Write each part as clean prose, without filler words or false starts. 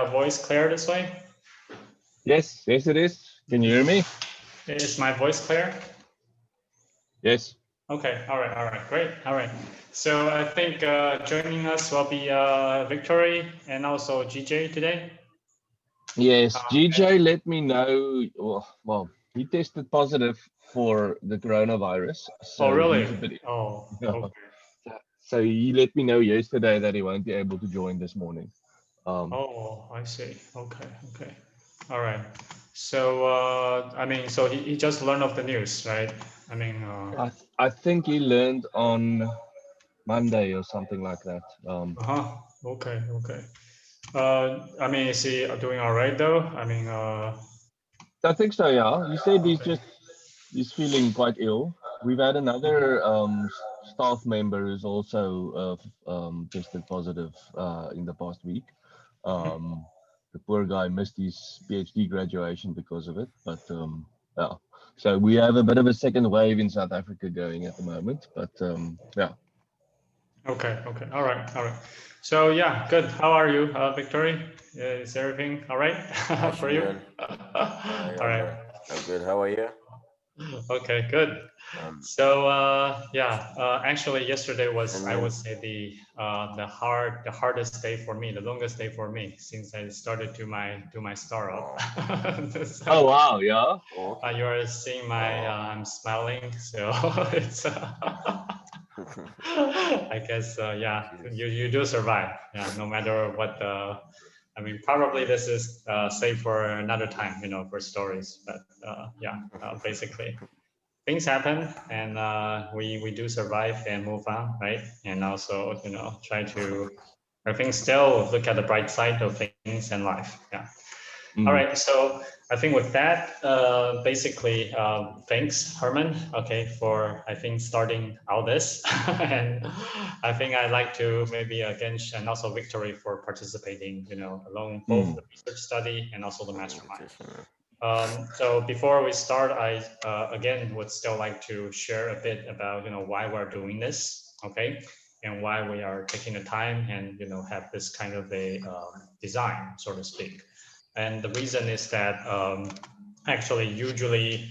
voice clear this way? Yes, yes, it is. Can you hear me? Is my voice clear? Yes. Okay, all right, great, all right. So I think joining us will be Victory and also GJ today. Yes, GJ let me know. Well, he tested positive for the coronavirus, Oh, so really? he's a bit. Oh, okay. So he let me know yesterday that he won't be able to join this morning. Oh, I see. Okay, okay. All right. So, I mean, so he just learned of the news, right? I mean, I think he learned on Monday or something like that. uh-huh. Okay, okay. I mean, is he doing all right though? I mean, I think so. Yeah, he said okay. he's feeling quite ill. We've had another staff member who's also tested positive in the past week. The poor guy missed his PhD graduation because of it. But yeah, so we have a bit of a second wave in South Africa going at the moment. But yeah. Okay, okay. All right, all right. So yeah, good. How are you, Victory? Is everything all right Hi, for you? Shimon. Hi, All right. Albert. I'm good. How are you? Okay, good. Um, So yeah, actually yesterday was, and I would then, say, the hardest day for me, the longest day for me since I started to my startup. oh, Oh So wow, yeah. oh, you are seeing my oh. I'm smiling, so it's I guess yeah, Jesus. you do survive, yeah, no matter what the. I mean, probably this is saved for another time, you know, for stories. But yeah, basically things happen, and we do survive and move on, right? And also, you know, try to, I think, still look at the bright side of things in life. Yeah. All Mm. right. So I think with that, basically, thanks, Herman. Okay, for I think starting all this, and I think I'd like to maybe again, and also Victory for participating. You know, along both Mm. the research study and also the mastermind. Invitation. So before we start, I again would still like to share a bit about, you know, why we're doing this, okay, and why we are taking the time and, you know, have this kind of a design, so to speak. And the reason is that actually usually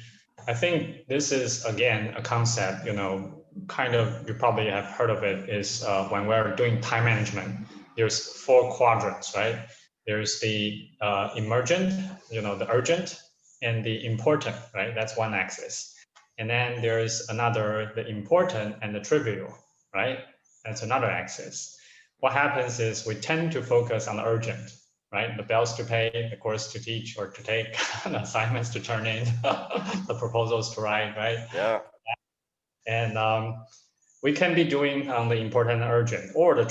I think this is again a concept, you know, kind of, you probably have heard of it, is when we're doing time management, there's four quadrants, right? There's the emergent, you know, the urgent, and the important, right? That's one axis. And then there's another, the important and the trivial, right? That's another axis. What happens is we tend to focus on the urgent, right? The bills to pay, the course to teach or to take, the assignments to turn in, the proposals to write, right? Yeah. And we can be doing the important and urgent, or the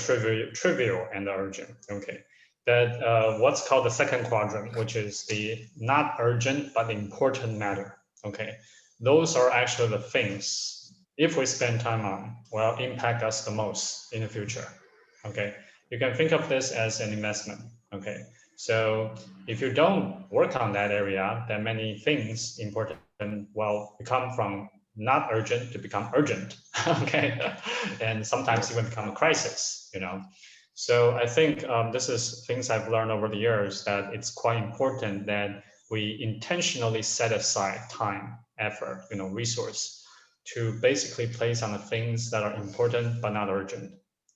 trivial and the urgent. Okay, that what's called the second quadrant, which is the not urgent but important matter. Okay, those are actually the things, if we spend time on, will impact us the most in the future. Okay, you can think of this as an investment. Okay, so if you don't work on that area, then many things important will become from not urgent to become urgent. Okay, and sometimes even become a crisis, you know. So I think this is things I've learned over the years, that it's quite important that we intentionally set aside time, effort, you know, resource to basically place on the things that are important but not urgent.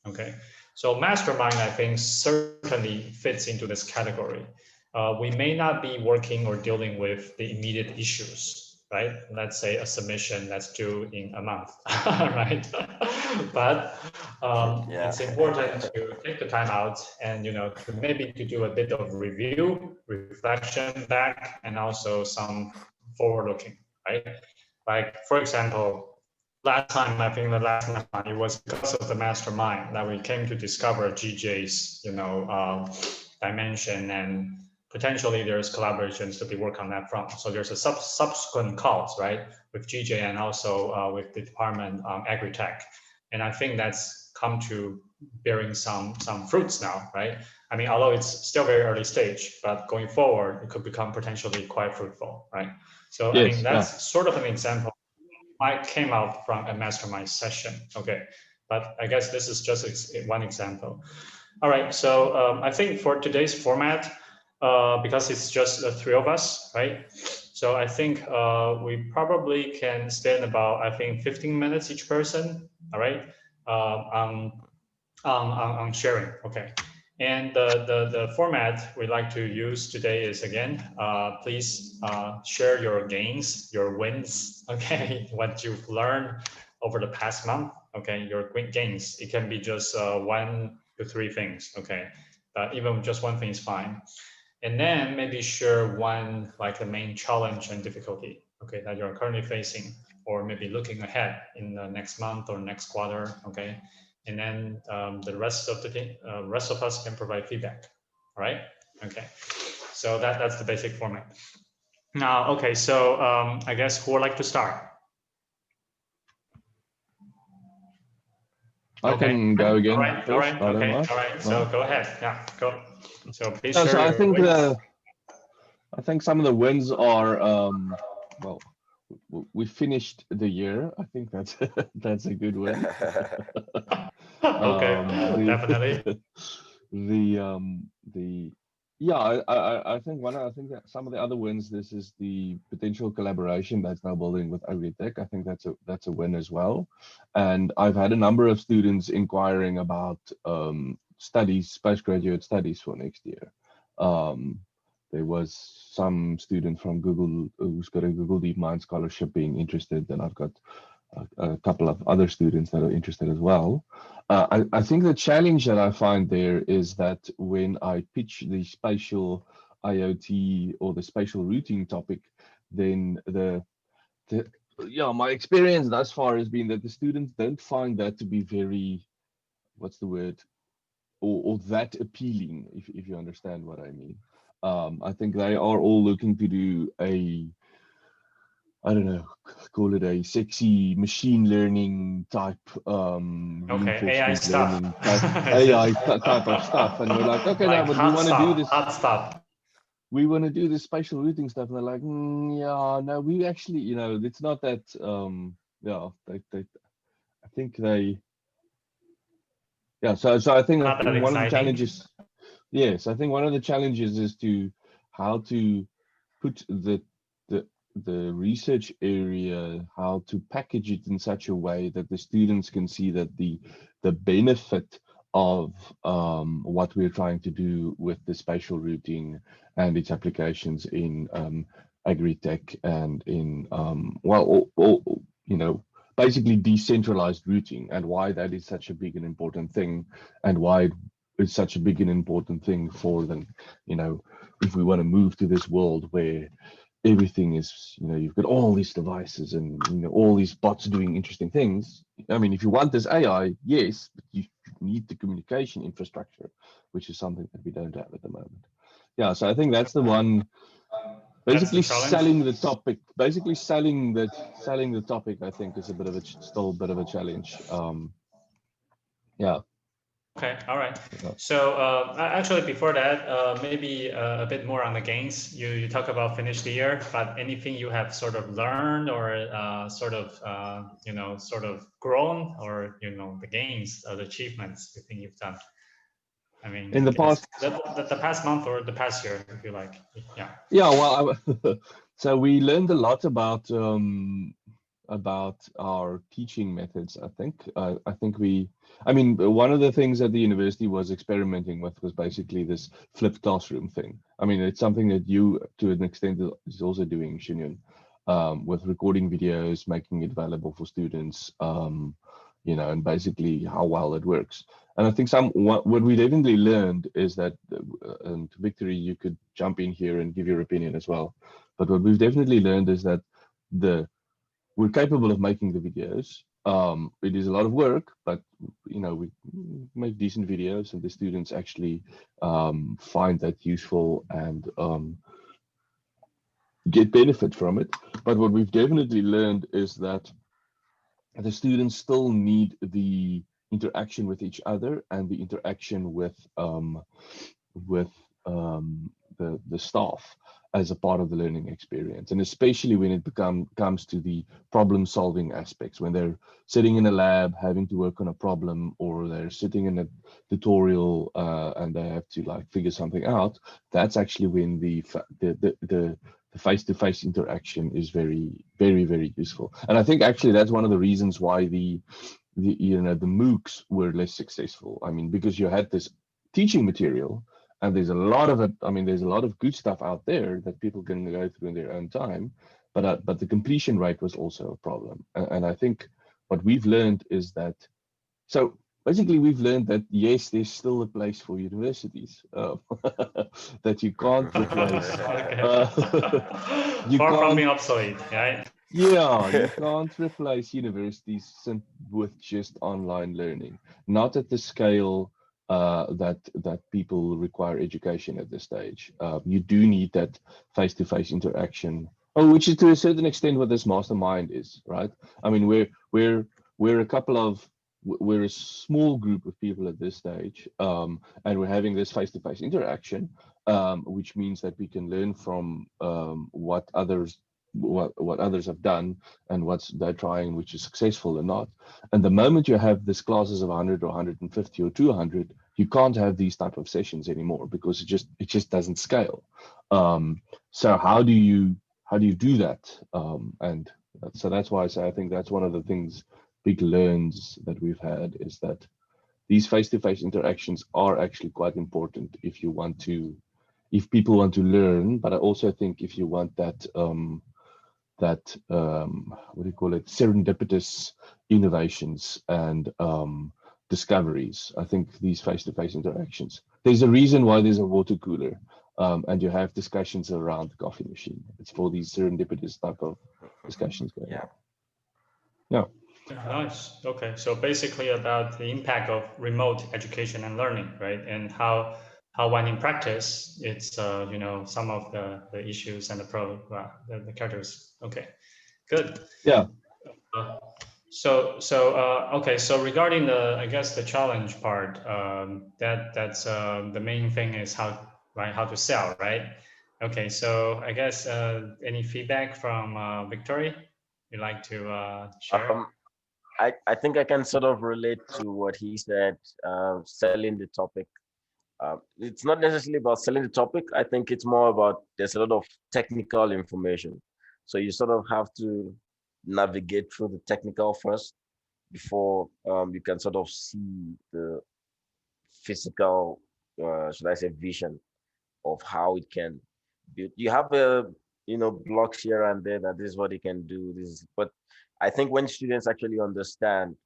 Okay, so mastermind, I think, certainly fits into this category. We may not be working or dealing with the immediate issues, right? Let's say a submission that's due in a month, right? But Yeah. it's important to take the time out and, you know, to maybe to do a bit of review, reflection back, and also some forward looking, right? Like, for example, last time, I think the last mastermind, it was because of the mastermind that we came to discover GJ's, you know, dimension, and potentially there's collaborations to be worked on that front. So there's a subsequent calls, right, with GJ and also with the department agri-tech. And I think that's come to bearing some fruits now, right? I mean, although it's still very early stage, but going forward, it could become potentially quite fruitful, right? So, I mean, Yes. Yeah. that's sort of an example. I came out from a mastermind session, okay? But I guess this is just one example. All right, so I think for today's format, because it's just the three of us, right? So I think we probably can spend about, I think, 15 minutes each person, all right, on sharing, okay. And the format we like to use today is, again, please share your gains, your wins, okay, what you've learned over the past month, okay, your gains. It can be just 1 to 3 things, okay, but even just one thing is fine. And then maybe share one, like the main challenge and difficulty, okay, that you're currently facing, or maybe looking ahead in the next month or next quarter, okay. And then the rest of rest of us can provide feedback. All right. Okay. So that's the basic format. Now, okay. So I guess who would like to start? I can go again. All right. First, All right. Okay. All right. So go ahead. Yeah. Go. So please share so I your think wins. I think some of the wins are well, we finished the year. I think that's that's a good win. Okay. Definitely. The yeah, I think I think that some of the other wins, this is the potential collaboration that's now building with agritech. I think that's a win as well. And I've had a number of students inquiring about studies, postgraduate studies for next year. There was some student from Google who's got a Google DeepMind scholarship being interested, and I've got a couple of other students that are interested as well. I think the challenge that I find there is that when I pitch the spatial IoT or the spatial routing topic, then yeah, my experience thus far has been that the students don't find that to be very, what's the word, or that appealing, if you understand what I mean. I think they are all looking to do I don't know, call it a sexy machine learning type, Okay. AI reinforcement stuff. learning type, AI type of stuff. And we're like, okay, like no, but we hot want to do stuff. this. Hot stuff. We want to do this spatial routing stuff. And they're like, yeah, no, we actually, it's not that, yeah, I think they, yeah. So I think Not that one of the exciting. challenges, yes, I think one of the challenges is how to put the the research area, how to package it in such a way that the students can see that the benefit of what we're trying to do with the spatial routing and its applications in agri-tech and in basically decentralized routing, and why that is such a big and important thing, and why it's such a big and important thing for them, if we want to move to this world where everything is, you've got all these devices and all these bots doing interesting things. I mean, if you want this AI, yes, but you need the communication infrastructure, which is something that we don't have at the moment. Yeah, so I think that's the one. Basically, selling the topic. Basically, selling the topic, I think, is still a bit of a challenge. Yeah. Okay, all right. So actually, before that, maybe a bit more on the gains. You talk about finish the year, but anything you have sort of learned or sort of grown, or the gains or the achievements you think you've done. I mean, in the past, the past month or the past year, if you like. Yeah. Yeah. Well, so we learned a lot about our teaching methods. I think one of the things that the university was experimenting with was basically this flipped classroom thing. I mean, it's something that you, to an extent, is also doing, Shinyon, with recording videos, making it available for students, and basically how well it works. And I think what we definitely learned is that, and Victory, you could jump in here and give your opinion as well. But what we've definitely learned is that we're capable of making the videos. It is a lot of work, but we make decent videos, and the students actually find that useful and get benefit from it. But what we've definitely learned is that the students still need the interaction with each other and the interaction with the staff. as a part of the learning experience, and especially when it comes to the problem solving aspects, when they're sitting in a lab having to work on a problem, or they're sitting in a tutorial and they have to like figure something out. That's actually when the face-to-face interaction is very, very, very useful. And I think actually that's one of the reasons why the MOOCs were less successful. I mean, because you had this teaching material, and there's a lot of it. I mean, there's a lot of good stuff out there that people can go through in their own time, but the completion rate was also a problem. And I think what we've learned is that, so basically we've learned that yes, there's still a place for universities, that you can't replace. Far from being obsolete, right? Yeah, you can't replace universities with just online learning, not at the scale that people require education at this stage. You do need that face-to-face interaction. Oh, which is to a certain extent what this mastermind is, right? I mean, we're a small group of people at this stage, and we're having this face-to-face interaction, which means that we can learn from what others have done and what they're trying, which is successful or not. And the moment you have this classes of 100 or 150 or 200, you can't have these type of sessions anymore because it just doesn't scale. So how do you do that? And so that's why I say I think that's one of the things, big learns that we've had, is that these face-to-face interactions are actually quite important if people want to learn. But I also think if you want that what do you call it, serendipitous innovations and discoveries, I think these face-to-face interactions, there's a reason why there's a water cooler, and you have discussions around the coffee machine. It's for these serendipitous type of discussions going on. Yeah. Nice. Okay. So basically about the impact of remote education and learning, right? And how when in practice, it's some of the issues and the characters. Okay. Good. Yeah. Okay. So regarding the challenge part, that's the main thing is how to sell, right? Okay. So I guess any feedback from Victoria you'd like to share? I think I can sort of relate to what he said, selling the topic. It's not necessarily about selling the topic. I think it's more about there's a lot of technical information. So you sort of have to navigate through the technical first before you can sort of see the physical, should I say, vision of how it can build. You have blocks here and there that this is what it can do. But I think when students actually understand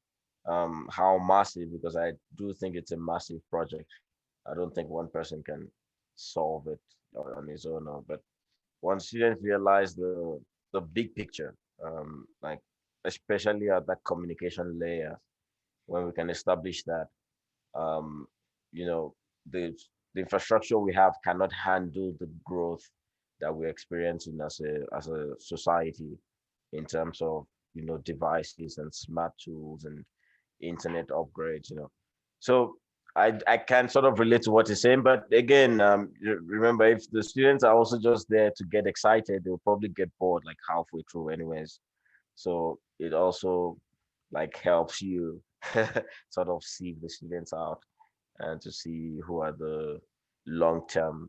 how massive, because I do think it's a massive project. I don't think one person can solve it on his own. But once students realize the big picture, like especially at that communication layer, when we can establish that, you know, the infrastructure we have cannot handle the growth that we're experiencing as a society in terms of devices and smart tools and internet upgrades. So I can sort of relate to what he's saying, but again, remember, if the students are also just there to get excited, they'll probably get bored like halfway through anyways. So it also like helps you sort of sieve the students out and to see who are the long-term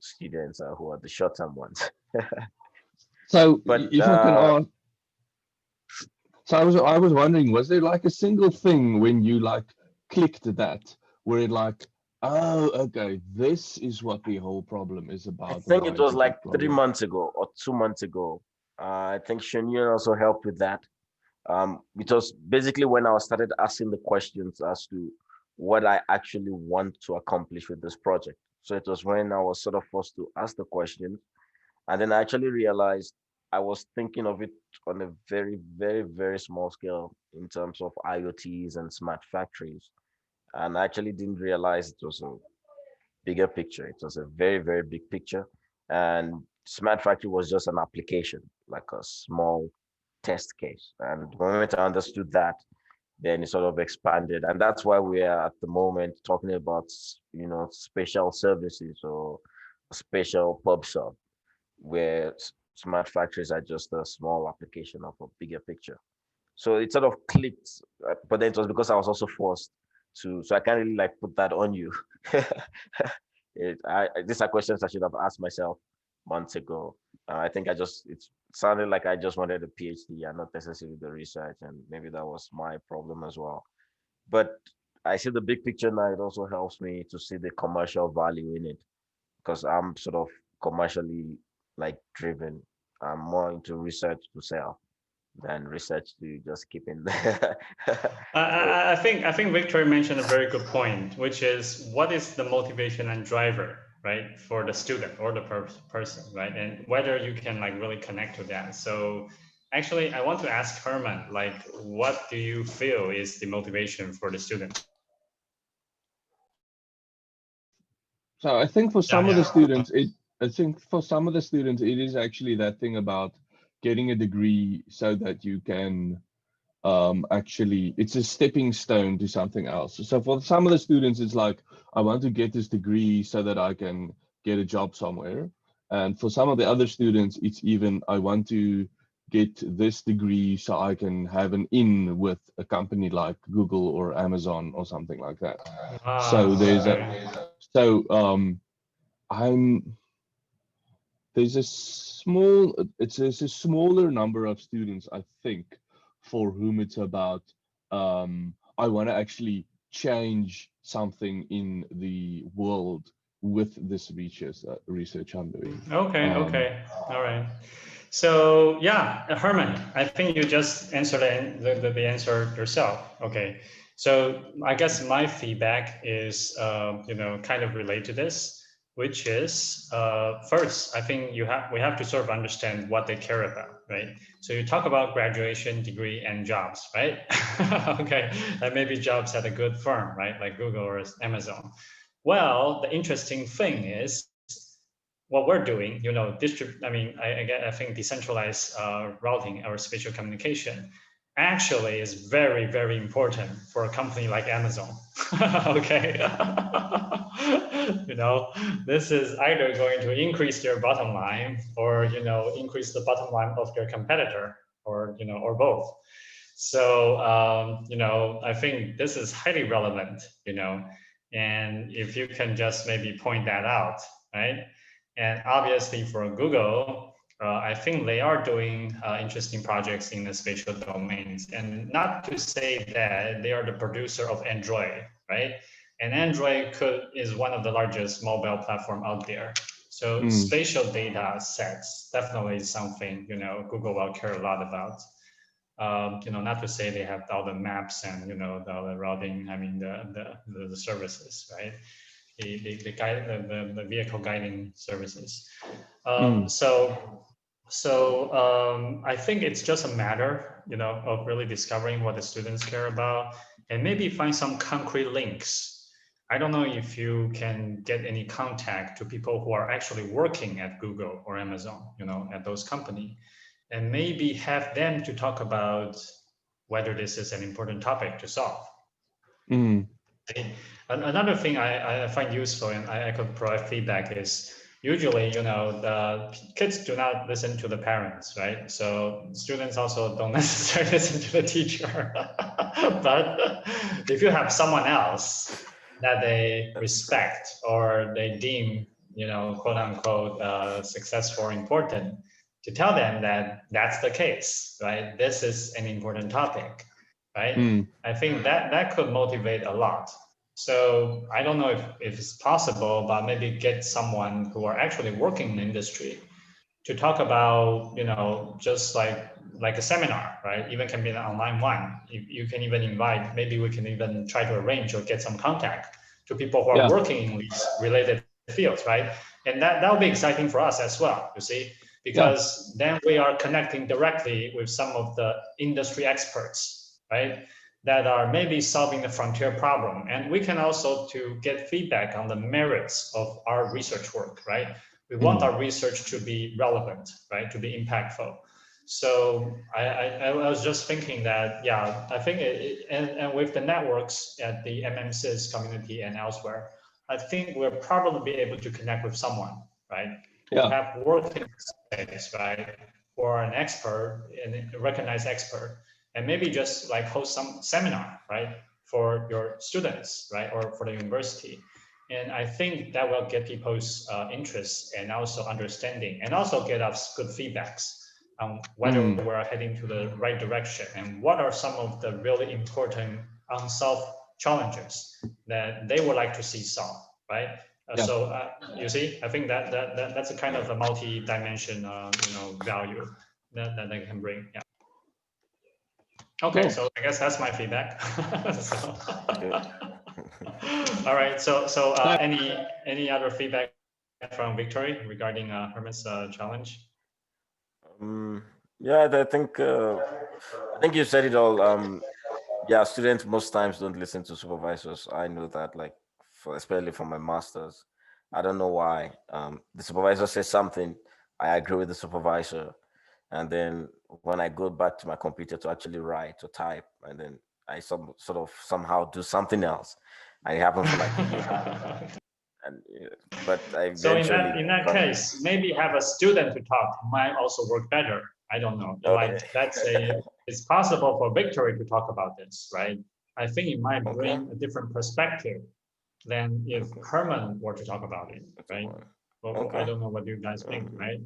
students and who are the short-term ones. So But if I can ask, so I was wondering, was there like a single thing when you like clicked that where it like, oh, okay, this is what the whole problem is about? I think it was like 3 months ago or 2 months ago. I think Shania also helped with that. It was basically when I started asking the questions as to what I actually want to accomplish with this project. So it was when I was sort of forced to ask the questions. And then I actually realized I was thinking of it on a very, very, very small scale in terms of IoTs and smart factories. And I actually didn't realize it was a bigger picture. It was a very, very big picture. And smart factory was just an application, like a small test case. And the moment I understood that, then it sort of expanded. And that's why we are at the moment talking about, special services or special pub sub. where smart factories are just a small application of a bigger picture. So it sort of clicked, but then it was because I was also forced to. So I can't really like put that on you. These are questions I should have asked myself months ago. I think it sounded like I just wanted a PhD and not necessarily the research, and maybe that was my problem as well. But I see the big picture now. It also helps me to see the commercial value in it because I'm sort of commercially like driven. I'm more into research to sell than research to just keep in there. So I think Victor mentioned a very good point, which is what is the motivation and driver, right, for the student or the person, right, and whether you can like really connect to that. So actually, I want to ask Herman, like, what do you feel is the motivation for the student? So I think for Yeah, some of the yeah. students, it is actually that thing about getting a degree so that you can actually, it's a stepping stone to something else. So for some of the students, it's like, I want to get this degree so that I can get a job somewhere. And for some of the other students, it's even, I want to get this degree so I can have an in with a company like Google or Amazon or something like that. So Ah, there's a, okay. so I'm there's a small, there's a smaller number of students, I think, for whom it's about, I want to actually change something in the world with this research I'm doing. Okay, okay, all right. So yeah, Herman, I think you just answered the answer yourself. Okay, so I guess my feedback is kind of related to this, which is first, I think we have to sort of understand what they care about, right? So you talk about graduation, degree, and jobs, right? Okay, and maybe jobs at a good firm, right, like Google or Amazon. Well, the interesting thing is what we're doing, I think decentralized routing or spatial communication actually is very, very important for a company like Amazon. Okay. This is either going to increase their bottom line or, increase the bottom line of their competitor or, or both. So, I think this is highly relevant, and if you can just maybe point that out, right? And obviously for Google, I think they are doing interesting projects in the spatial domains. And not to say that they are the producer of Android, right? And Android is one of the largest mobile platform out there. So spatial data sets definitely is something, Google will care a lot about. Not to say they have all the maps and, the routing, I mean, the services, right? The vehicle guiding services. So I think it's just a matter, of really discovering what the students care about and maybe find some concrete links. I don't know if you can get any contact to people who are actually working at Google or Amazon, at those companies, and maybe have them to talk about whether this is an important topic to solve. Another thing I find useful and I could provide feedback is usually, the kids do not listen to the parents, right? So students also don't necessarily listen to the teacher. But if you have someone else that they respect or they deem, quote unquote, successful or important, to tell them that that's the case, right? This is an important topic, right? I think that could motivate a lot. So I don't know if it's possible, but maybe get someone who are actually working in the industry to talk about, just like a seminar, right? Even can be an online one. You can even invite, maybe we can even try to arrange or get some contact to people who are working in these related fields, right? And that will be exciting for us as well, you see, because then we are connecting directly with some of the industry experts, right? That are maybe solving the frontier problem. And we can also to get feedback on the merits of our research work, right? We want our research to be relevant, right? To be impactful. So I was just thinking that, yeah, I think, and with the networks at the MMSys community and elsewhere, I think we'll probably be able to connect with someone, right? to have working space, right, for an expert and a recognized expert, and maybe just like host some seminar, right, for your students, right, or for the university. And I think that will get people's interest and also understanding, and also get us good feedbacks on whether we're heading to the right direction and what are some of the really important unsolved challenges that they would like to see solved, right? So you see, I think that's a kind of a multi-dimension, value that they can bring. Yeah. Okay, cool. So I guess that's my feedback. So, all right. So any other feedback from Victory regarding Herman's challenge? Yeah, I think you said it all. Yeah, students most times don't listen to supervisors. I know that, like, especially for my masters. I don't know why. The supervisor says something, I agree with the supervisor, and then when I go back to my computer to actually write or type, and then I sort of somehow do something else, and it happened for like a year. And but I eventually. So in that case, maybe have a student to talk might also work better. I don't know. It's possible for Victory to talk about this, right? I think it might bring a different perspective than if Herman were to talk about it, right? Well, I don't know what you guys think, right?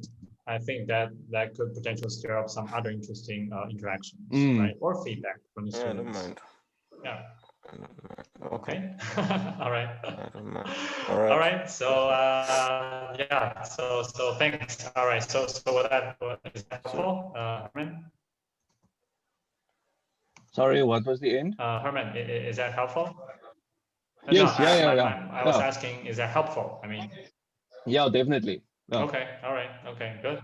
I think that could potentially stir up some other interesting interactions, right? Or feedback from the students. I don't mind. Yeah. Okay. All right. All right. So yeah. So thanks. All right. So what is that helpful, Herman? Sorry, what was the end? Herman, is that helpful? Yes. No, I was asking, is that helpful? I mean. Yeah, definitely. Yeah. Okay. All right. Okay. Good.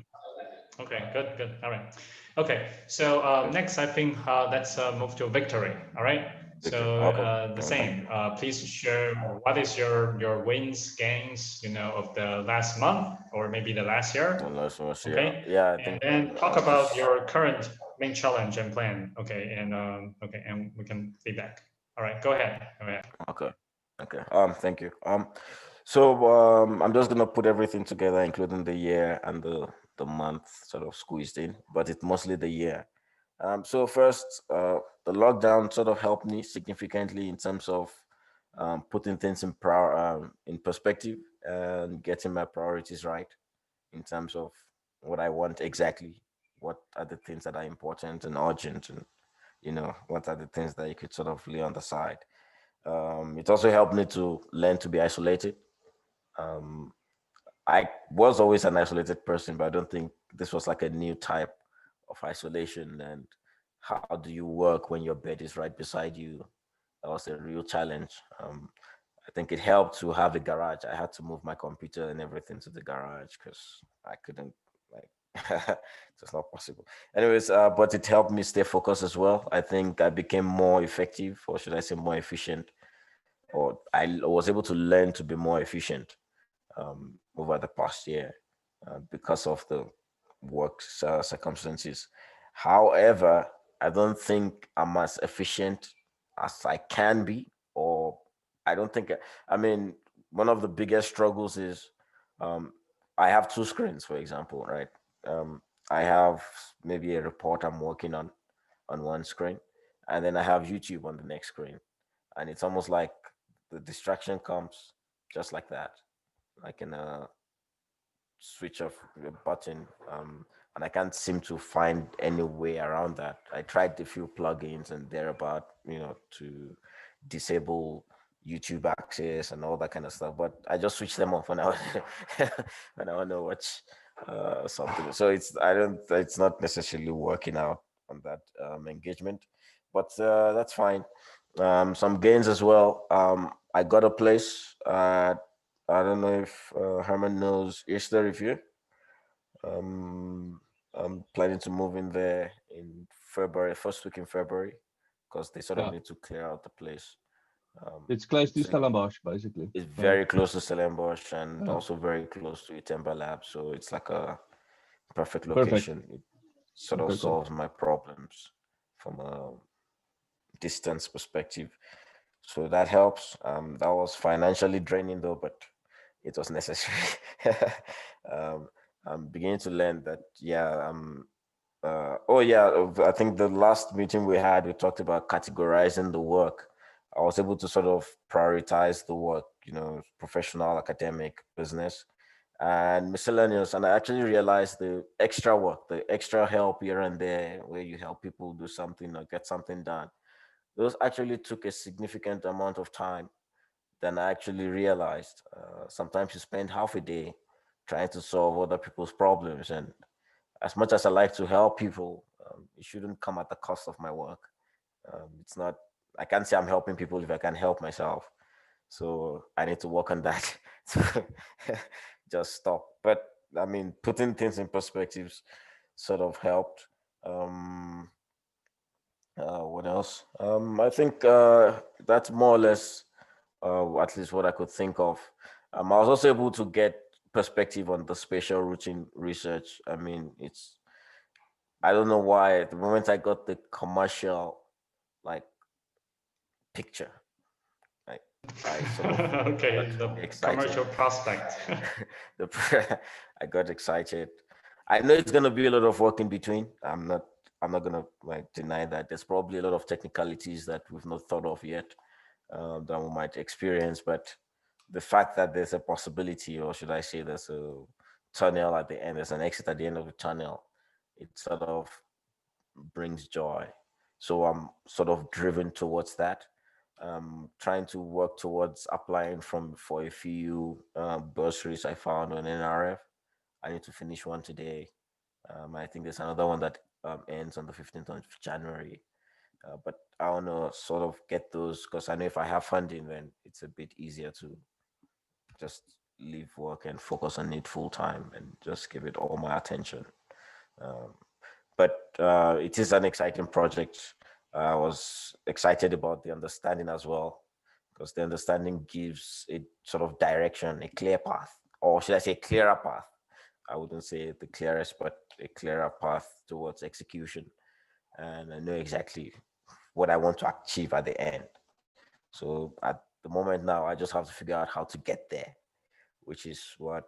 Okay. Good. All right. Okay. So next, I think let's move to Victory. All right. So the same. Please share what is your wins, gains, of the last month or maybe the last year. Okay. Yeah. And then talk about your current main challenge and plan. Okay. And and we can feedback. All right. Go ahead. Okay. Thank you. So I'm just gonna put everything together, including the year and the month sort of squeezed in, but it's mostly the year. So first, the lockdown sort of helped me significantly in terms of putting things in perspective and getting my priorities right in terms of what I want exactly. What are the things that are important and urgent, and what are the things that you could sort of lay on the side. It also helped me to learn to be isolated. I was always an isolated person, but I don't think this was like a new type of isolation. And how do you work when your bed is right beside you? That was a real challenge. I think it helped to have a garage. I had to move my computer and everything to the garage because I couldn't, like, it's not possible. Anyways, but it helped me stay focused as well. I think I became more effective, or should I say more efficient, or I was able to learn to be more efficient over the past year because of the work circumstances. However, I don't think I'm as efficient as I can be, or I don't think, I mean, one of the biggest struggles is I have two screens, for example, right? I have maybe a report I'm working on one screen, and then I have YouTube on the next screen. And it's almost like the distraction comes just like that, like in a switch off a button, and I can't seem to find any way around that. I tried a few plugins and thereabout, to disable YouTube access and all that kind of stuff, but I just switch them off when I when I want to watch something. So it's not necessarily working out on that engagement, but that's fine. Some gains as well. I got a place. I don't know if Herman knows Easter Review. I'm planning to move in there in February, first week in February, because they sort of need to clear out the place. It's close to Stellenbosch, basically. It's very close to Stellenbosch and also very close to Itemba Lab. So it's like a perfect location. It sort of solves my problems from a distance perspective. So that helps. That was financially draining though, but it was necessary. I'm beginning to learn that, yeah, oh yeah, I think the last meeting we had, we talked about categorizing the work. I was able to sort of prioritize the work, professional, academic, business, and miscellaneous. And I actually realized the extra work, the extra help here and there, where you help people do something or get something done. Those actually took a significant amount of time than I actually realized. Sometimes you spend half a day trying to solve other people's problems. And as much as I like to help people, it shouldn't come at the cost of my work. It's not, I can't say I'm helping people if I can't help myself. So I need to work on that to just stop. But I mean, putting things in perspectives sort of helped. Um, what else? I think that's more or less at least what I could think of. I was also able to get perspective on the spatial routing research. I mean, I don't know why, the moment I got the commercial like picture, like I sort of got Okay, the really excited. commercial prospect. I got excited. I know it's gonna be a lot of work in between. I'm not gonna like deny that. There's probably a lot of technicalities that we've not thought of yet, that we might experience. But the fact that there's a possibility, or should I say, there's a tunnel at the end, there's an exit at the end of the tunnel, it sort of brings joy. So I'm sort of driven towards that. Trying to work towards applying for a few bursaries I found on NRF. I need to finish one today. I think there's another one that ends on the 15th of January. But I want to sort of get those because I know if I have funding, then it's a bit easier to just leave work and focus on it full time and just give it all my attention. Um, but it is an exciting project. I was excited about the understanding as well, because the understanding gives a sort of direction, a clear path, or should I say, clearer path. I wouldn't say the clearest, but a clearer path towards execution. And I know exactly what I want to achieve at the end. So at the moment now, I just have to figure out how to get there, which is what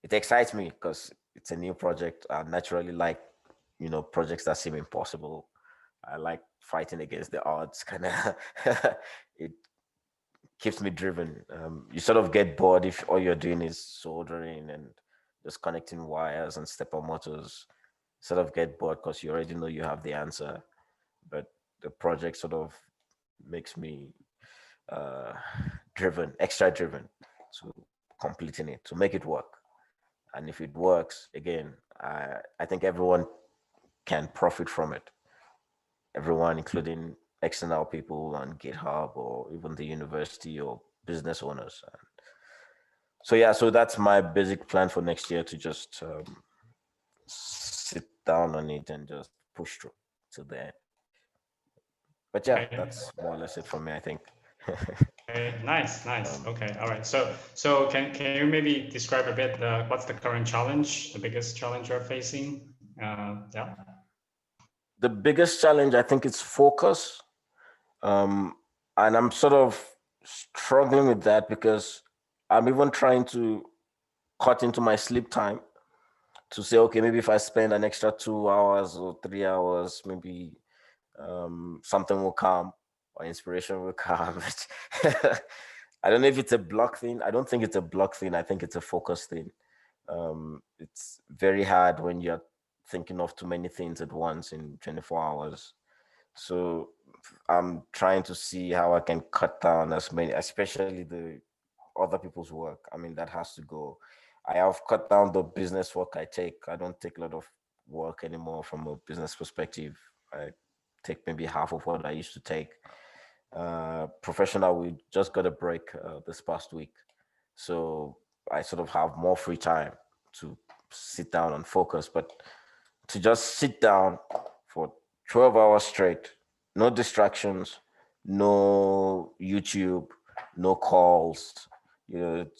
it excites me because it's a new project. I naturally like, projects that seem impossible. I like fighting against the odds, kind of. It keeps me driven. You sort of get bored if all you're doing is soldering and just connecting wires and stepper motors. Sort of get bored because you already know you have the answer, but the project sort of makes me uh, driven, extra driven to completing it, to make it work. And if it works, again, I think everyone can profit from it. Everyone, including external people on GitHub or even the university or business owners. So yeah, so that's my basic plan for next year, to just sit down on it and just push through to the end. But yeah, Okay. that's more or less it for me, I think. Okay, nice. Okay, all right. So can you maybe describe a bit what's the current challenge, the biggest challenge you're facing? Yeah. The biggest challenge, I think, is focus. And I'm sort of struggling with that because I'm even trying to cut into my sleep time to say, okay, maybe if I spend an extra 2 hours or 3 hours, maybe something will come or inspiration will come. I don't know if it's a block thing. I don't think it's a block thing. I think it's a focus thing. It's very hard when you're thinking of too many things at once in 24 hours. So I'm trying to see how I can cut down as many, especially the other people's work. I mean, that has to go. I have cut down the business work I take. I don't take a lot of work anymore from a business perspective. I take maybe half of what I used to take. Professional, we just got a break this past week. So I sort of have more free time to sit down and focus. But to just sit down for 12 hours straight, no distractions, no YouTube, no calls, Okay,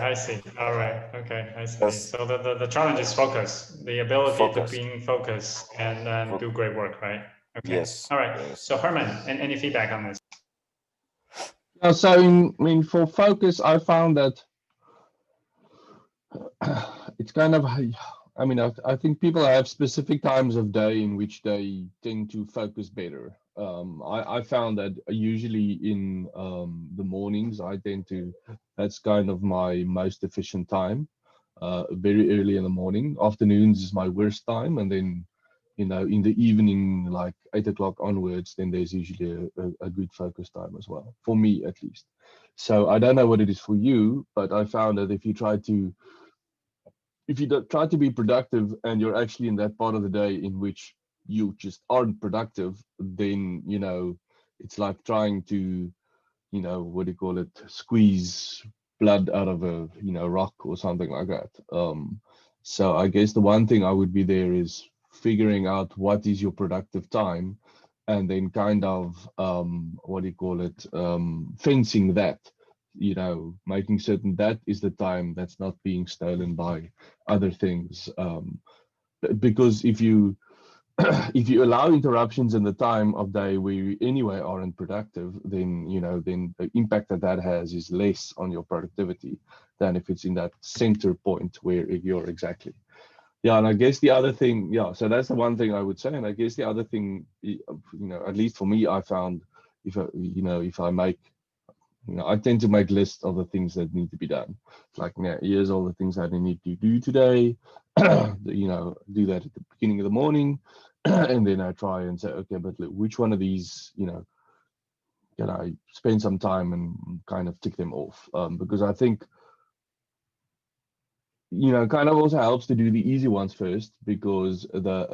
I see. All right. Okay, I see. just So the challenge is focus, the ability to focused. being focused and do great work, right? Okay. Yes, All right. yes. So Herman, any feedback on this? So I mean, for focus, I found that it's kind of, I mean, I think people have specific times of day in which they tend to focus better. I found that usually in the mornings, that's kind of my most efficient time, very early in the morning. Afternoons is my worst time. And then, in the evening, like 8 o'clock onwards, then there's usually a good focus time as well, for me at least. So I don't know what it is for you, but I found that if you try to be productive and you're actually in that part of the day in which you just aren't productive, then it's like trying to, what do you call it, squeeze blood out of a rock or something like that. So I guess the one thing I would be there is figuring out what is your productive time, and then kind of what do you call it, fencing that, making certain that is the time that's not being stolen by other things. Because if you if you allow interruptions in the time of day where you anyway aren't productive, then then the impact that has is less on your productivity than if it's in that center point where you're exactly. Yeah, and I guess the other thing, yeah, so that's the one thing I would say. And I guess the other thing, at least for me, I found if I make, I tend to make lists of the things that need to be done. Like, here's all the things that I need to do today. Do that at the beginning of the morning, and then I try and say, okay, but look, which one of these, can I spend some time and kind of tick them off? Because I think kind of also helps to do the easy ones first, because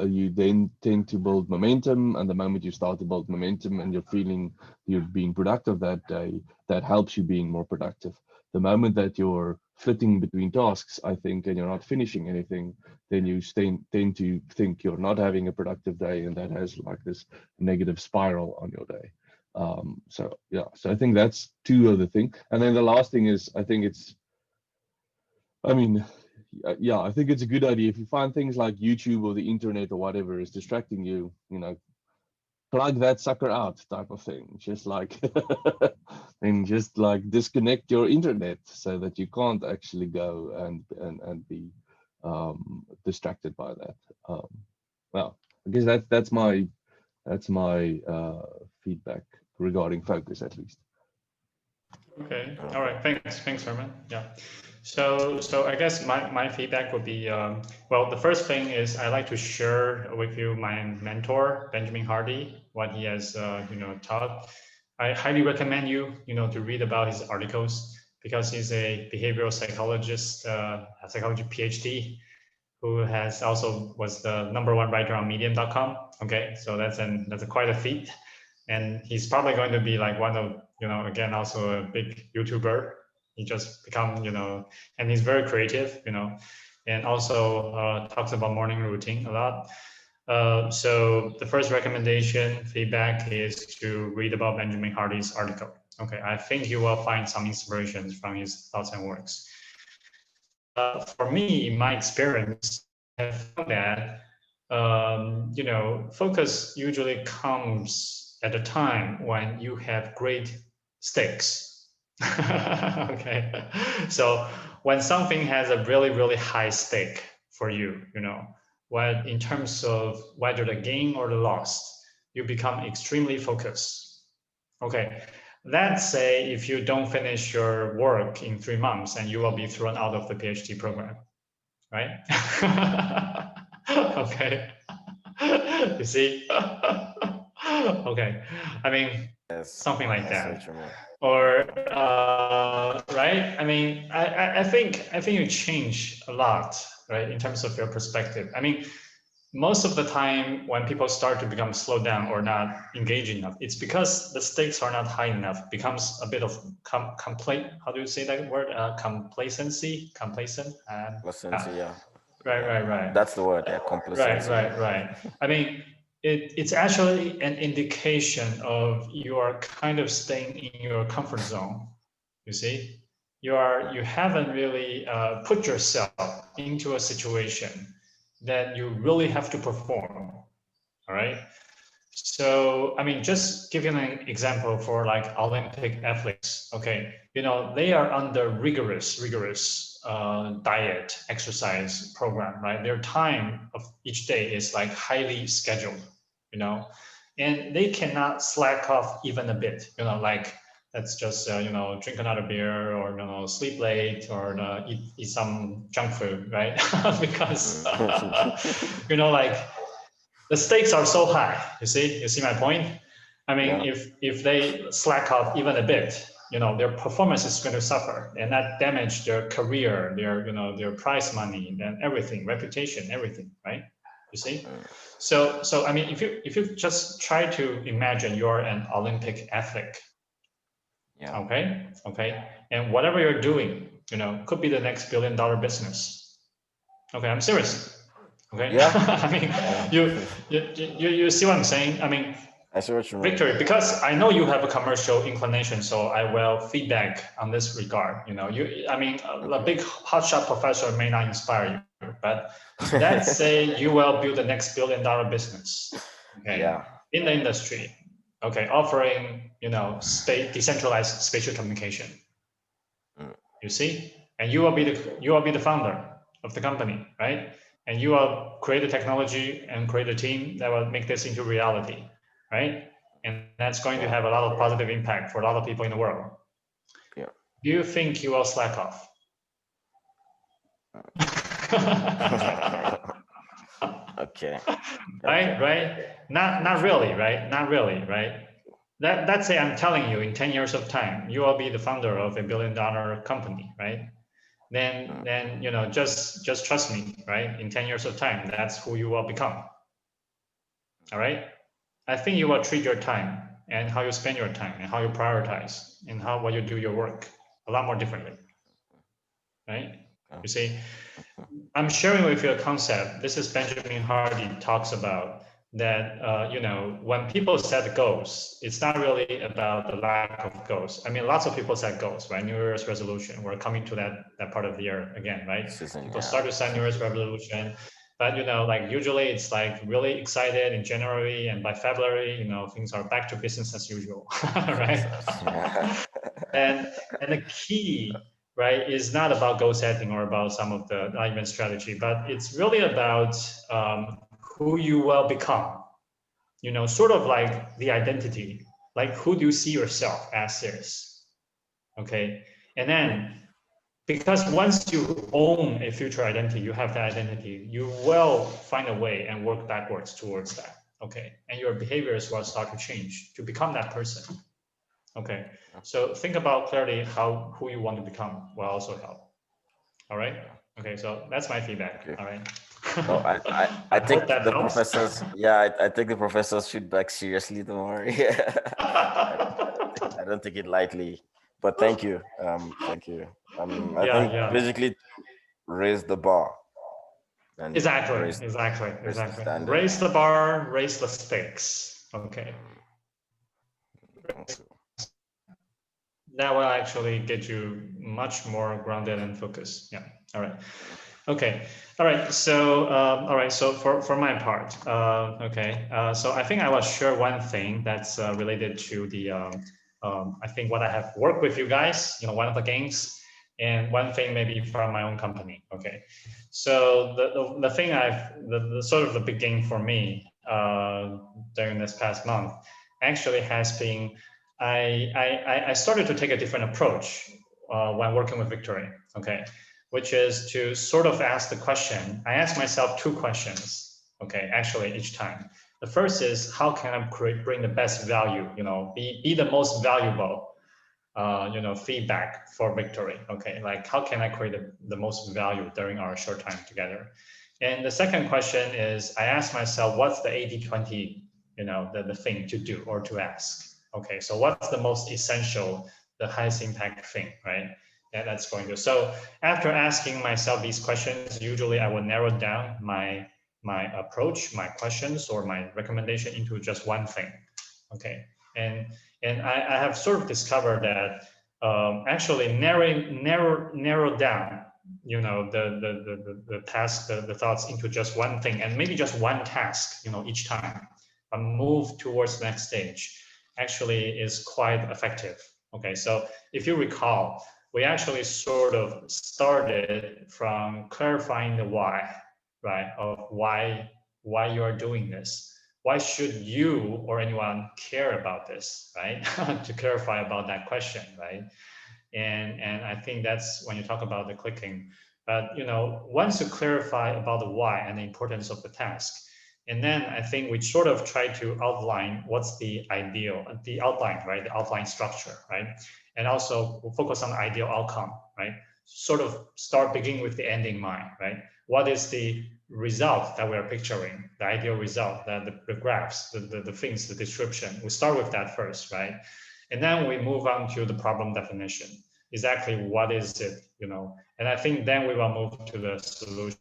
you then tend to build momentum, and the moment you start to build momentum and you're feeling you're being productive that day, that helps you being more productive. The moment that you're flitting between tasks, I think, and you're not finishing anything, then you tend to think you're not having a productive day, and that has like this negative spiral on your day. So yeah, so I think that's two of the things. And then the last thing is, I mean, yeah, I think it's a good idea if you find things like YouTube or the internet or whatever is distracting you, plug that sucker out, type of thing. Just like, and just like disconnect your internet so that you can't actually go and be distracted by that. Well, I guess that's my feedback regarding focus, at least. Okay. All right. Thanks, Herman. Yeah. So I guess my feedback would be, well, the first thing is I like to share with you my mentor, Benjamin Hardy, what he has, taught. I highly recommend you, to read about his articles, because he's a behavioral psychologist, a psychology PhD, who has also was the #1 writer on medium.com. Okay. So that's quite a feat. And he's probably going to be like one of, again, also a big YouTuber. He just become, and he's very creative, and also talks about morning routine a lot. So the first recommendation, feedback, is to read about Benjamin Hardy's article. Okay, I think you will find some inspirations from his thoughts and works. For me, in my experience, I have found that, focus usually comes at a time when you have great stakes. Okay, so when something has a really, really high stake for you, when in terms of whether the gain or the loss, you become extremely focused. Okay, let's say if you don't finish your work in 3 months, and you will be thrown out of the PhD program, right? Okay. You see? Okay. I mean, Yes, something like that's that. so true, man. Or right? I mean, I think you change a lot, right, in terms of your perspective. I mean, most of the time when people start to become slowed down or not engaged enough, it's because the stakes are not high enough. It becomes a bit of how do you say that word? Complacency, complacent. Complacency, yeah. Right. That's the word, yeah, complacency. Right. I mean, it's actually an indication of you are kind of staying in your comfort zone. You see, you haven't really put yourself into a situation that you really have to perform. All right. So, I mean, just give you an example for like Olympic athletes. Okay, you know, they are under rigorous diet, exercise program, right? Their time of each day is like highly scheduled, you know, and they cannot slack off even a bit, you know, like let's just you know, drink another beer, or you know, sleep late, or eat some junk food, right? Because you know, like the stakes are so high. You see my point? I mean, Yeah. if they slack off even a bit, you know, their performance is going to suffer, and that damage their career, their, you know, their prize money, and everything, reputation, everything, right? You see? So I mean, if you just try to imagine you're an Olympic athlete, Yeah. okay, and whatever you're doing, you know, could be the next billion-dollar business. Okay, I'm serious. Okay. Yeah. I mean, you see what I'm saying? I mean, I see what you mean. Victor, because I know you have a commercial inclination, so I will feedback on this regard. You know, I mean, a big hotshot professor may not inspire you, but let's say you will build the next billion-dollar business. Okay. Yeah. In the industry. Okay, offering, you know, decentralized spatial communication. You see, and you will be the founder of the company, right? And you will create the technology and create a team that will make this into reality, right? And that's going to have a lot of positive impact for a lot of people in the world. Yeah. Do you think you will slack off? Okay. Right? Not really, right? Not really, right? Let's say I'm telling you in 10 years of time, you will be the founder of a billion-dollar company, right? Then you know, just trust me, right? In 10 years of time, that's who you will become. All right. I think you will treat your time and how you spend your time and how you prioritize and what you do your work a lot more differently. Right? You see, I'm sharing with you a concept. This is Benjamin Hardy talks about that, you know, when people set goals, it's not really about the lack of goals. I mean, lots of people set goals, right? New Year's resolution. We're coming to that part of the year again, right? People start to set New Year's resolution, but you know, like usually it's like really excited in January, and by February, you know, things are back to business as usual, right? and the key, right, is not about goal setting or about some of the event strategy, but it's really about who you will become, you know, sort of like the identity, like who do you see yourself as is, okay? And then, because once you own a future identity, you have that identity, you will find a way and work backwards towards that, okay? And your behaviors will start to change to become that person, okay? So think about clearly who you want to become will also help. All right. Okay. So that's my feedback. Okay. All right. No, I think the professors, I take the professor's feedback seriously. Don't worry. I don't take it lightly, but thank you. Thank you. I think basically raise the bar. And exactly. Raise Raise the bar, raise the stakes. Okay. That will actually get you much more grounded and focused. Yeah. All right. Okay. All right. So, So for my part, so I think I will share one thing that's related to the, I think what I have worked with you guys, you know, one of the games, and one thing maybe from my own company. Okay. So the thing the sort of the big game for me during this past month actually has been, I started to take a different approach when working with Victoria, okay, which is to sort of ask the question. I ask myself two questions, okay, actually each time. The first is, how can I bring the best value, you know, be the most valuable, you know, feedback for Victoria, okay, like how can I create the most value during our short time together? And the second question is, I ask myself, what's the 80-20, you know, the thing to do or to ask? Okay, so what's the most essential, the highest impact thing, right? That's going to. So after asking myself these questions, usually I will narrow down my approach, my questions, or my recommendation into just one thing. Okay, and I have sort of discovered that actually narrow down, you know, the task, the thoughts into just one thing, and maybe just one task, you know, each time. move towards the next stage actually is quite effective. Okay, so if you recall, we actually sort of started from clarifying the why, right? Of why you are doing this. Why should you or anyone care about this, right? To clarify about that question, right? And I think that's when you talk about the clicking. But once you clarify about the why and the importance of the task, and then I think we sort of try to outline what's the outline, right? The outline structure, right? And also we'll focus on the ideal outcome, right? Sort of start beginning with the end in mind, right? What is the result that we're picturing, the ideal result, the graphs, the things, the description. We start with that first, right? And then we move on to the problem definition. Exactly what is it, And I think then we will move to the solution.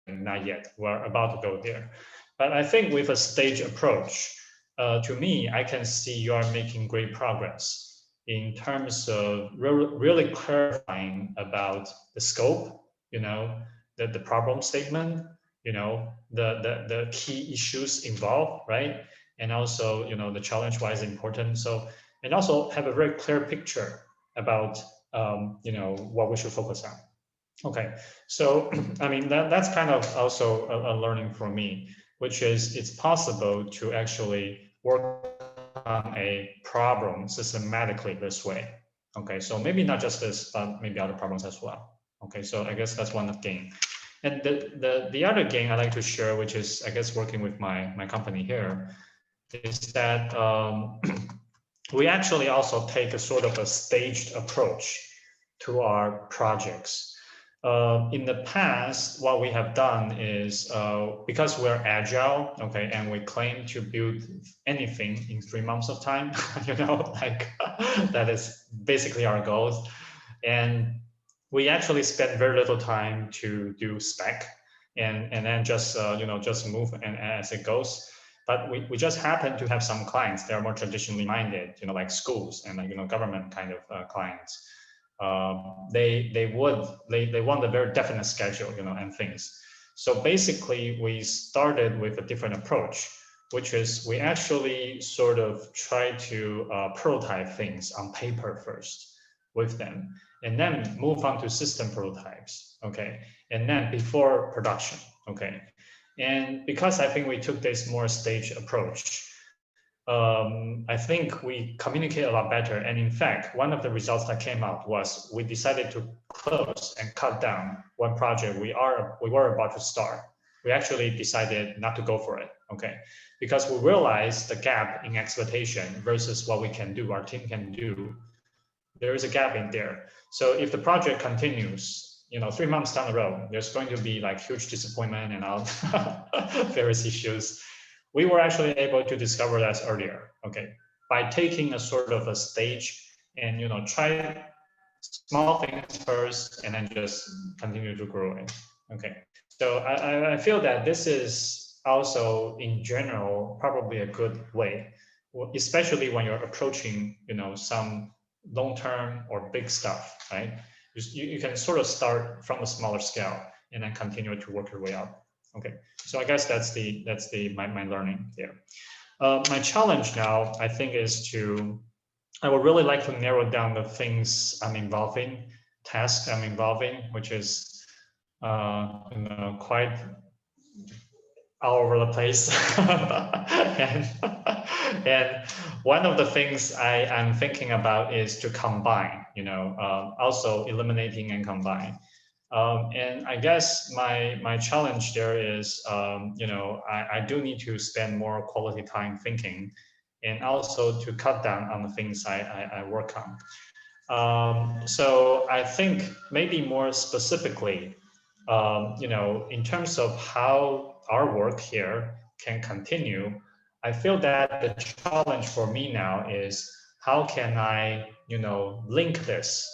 Not yet. We're about to go there. But I think with a stage approach, to me, I can see you are making great progress in terms of really clarifying about the scope, the problem statement, the key issues involved, right? And also, the challenge why is important. So, and also have a very clear picture about, what we should focus on. Okay, so I mean that's kind of also a learning for me, which is it's possible to actually work on a problem systematically this way. Okay, so maybe not just this, but maybe other problems as well. Okay, so I guess that's one gain. And the other gain I'd like to share, which is I guess working with my company here, is that we actually also take a sort of a staged approach to our projects. In the past, what we have done is because we're agile, okay, and we claim to build anything in 3 months of time, like that is basically our goals. And we actually spend very little time to do spec and then just, just move and as it goes. But we just happen to have some clients that are more traditionally minded, like schools and government kind of clients. They want a very definite schedule, and things. So basically, we started with a different approach, which is we actually sort of try to prototype things on paper first with them, and then move on to system prototypes, okay, and then before production, okay. And because I think we took this more staged approach, I think we communicate a lot better. And in fact, one of the results that came out was we decided to close and cut down one project we were about to start. We actually decided not to go for it, okay? Because we realized the gap in expectation versus what we can do, our team can do. There is a gap in there. So if the project continues, 3 months down the road, there's going to be like huge disappointment and all various issues. We were actually able to discover that earlier, okay, by taking a sort of a stage and try small things first and then just continue to grow it. Okay, so I feel that this is also in general probably a good way, especially when you're approaching some long-term or big stuff, right? You can sort of start from a smaller scale and then continue to work your way up. Okay, so I guess that's my learning there. My challenge now, I think, is I would really like to narrow down the things I'm involving, tasks I'm involving, which is quite all over the place. and one of the things I'm thinking about is to combine, also eliminating and combine. And I guess my challenge there is, I do need to spend more quality time thinking, and also to cut down on the things I work on. So I think maybe more specifically, in terms of how our work here can continue, I feel that the challenge for me now is how can I, link this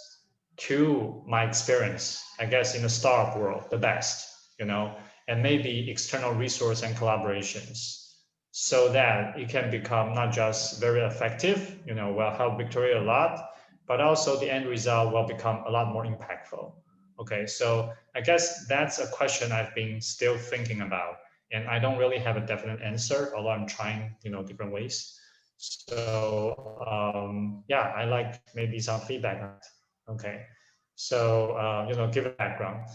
to my experience, I guess, in the startup world, the best, and maybe external resource and collaborations, so that it can become not just very effective, will help Victoria a lot, but also the end result will become a lot more impactful. Okay, so I guess that's a question I've been still thinking about. and I don't really have a definite answer, although I'm trying, different ways. So yeah, I like maybe some feedback on it. Okay, so give a background.